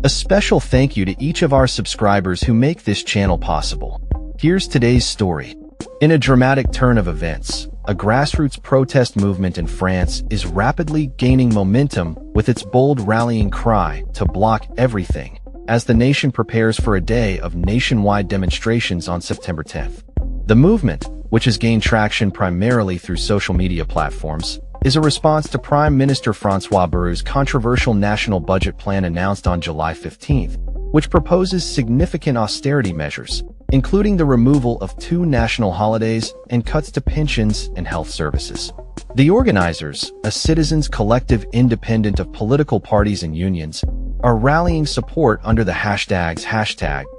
A special thank you to each of our subscribers who make this channel possible. Here's today's story. In a dramatic turn of events, a grassroots protest movement in France is rapidly gaining momentum with its bold rallying cry to block everything, as the nation prepares for a day of nationwide demonstrations on September 10th. The movement, which has gained traction primarily through social media platforms, is a response to Prime Minister François Barrot's controversial national budget plan announced on July 15th, which proposes significant austerity measures, including the removal of 2 national holidays and cuts to pensions and health services. The organizers, a citizens' collective independent of political parties and unions, are rallying support under the hashtags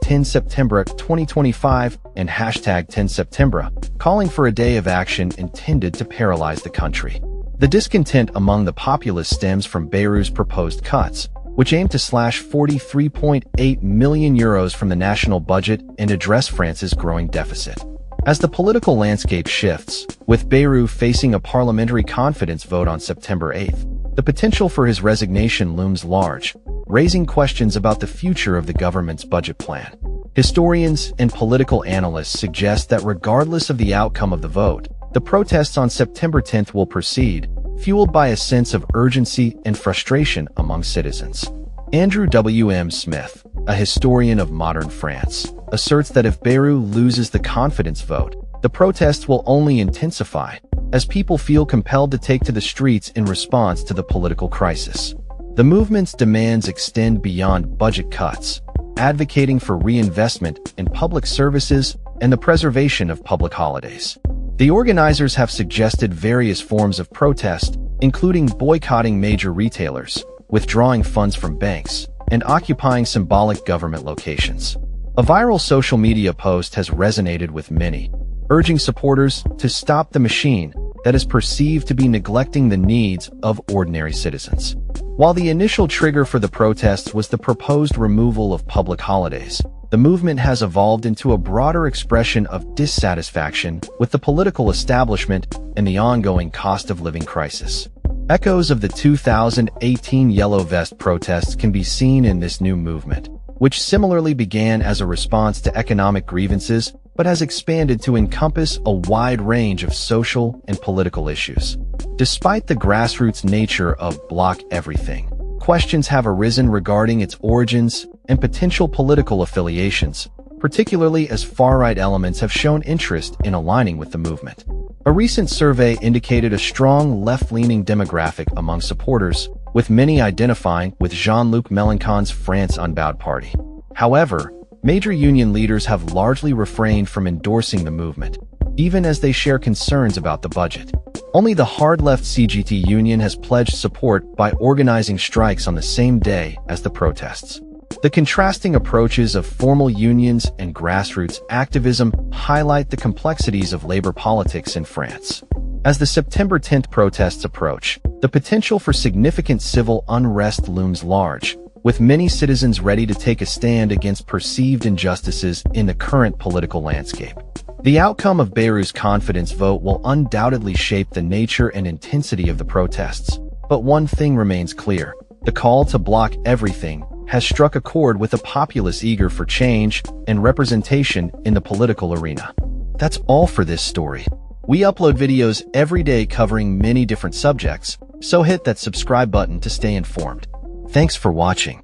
#10September2025 and #10September, calling for a day of action intended to paralyze the country. The discontent among the populace stems from Barrot's proposed cuts, which aim to slash €43.8 million from the national budget and address France's growing deficit. As the political landscape shifts, with Barrot facing a parliamentary confidence vote on September 8th, the potential for his resignation looms large, raising questions about the future of the government's budget plan. Historians and political analysts suggest that regardless of the outcome of the vote, the protests on September 10th will proceed, fueled by a sense of urgency and frustration among citizens. Andrew W.M. Smith, a historian of modern France, asserts that if Barrot loses the confidence vote, the protests will only intensify, as people feel compelled to take to the streets in response to the political crisis. The movement's demands extend beyond budget cuts, advocating for reinvestment in public services and the preservation of public holidays. The organizers have suggested various forms of protest, including boycotting major retailers, withdrawing funds from banks, and occupying symbolic government locations. A viral social media post has resonated with many, urging supporters to stop the machine that is perceived to be neglecting the needs of ordinary citizens. While the initial trigger for the protests was the proposed removal of public holidays, the movement has evolved into a broader expression of dissatisfaction with the political establishment and the ongoing cost of living crisis. Echoes of the 2018 Yellow Vest protests can be seen in this new movement, which similarly began as a response to economic grievances but has expanded to encompass a wide range of social and political issues. Despite the grassroots nature of Block Everything, questions have arisen regarding its origins and potential political affiliations, particularly as far-right elements have shown interest in aligning with the movement. A recent survey indicated a strong left-leaning demographic among supporters, with many identifying with Jean-Luc Mélenchon's France Unbowed party. However, major union leaders have largely refrained from endorsing the movement, even as they share concerns about the budget. Only the hard-left CGT union has pledged support by organizing strikes on the same day as the protests. The contrasting approaches of formal unions and grassroots activism highlight the complexities of labor politics in France. As the September 10th protests approach, the potential for significant civil unrest looms large, with many citizens ready to take a stand against perceived injustices in the current political landscape. The outcome of Barrot's confidence vote will undoubtedly shape the nature and intensity of the protests, but one thing remains clear: the call to block everything has struck a chord with a populace eager for change and representation in the political arena. That's all for this story. We upload videos every day covering many different subjects, so hit that subscribe button to stay informed. Thanks for watching.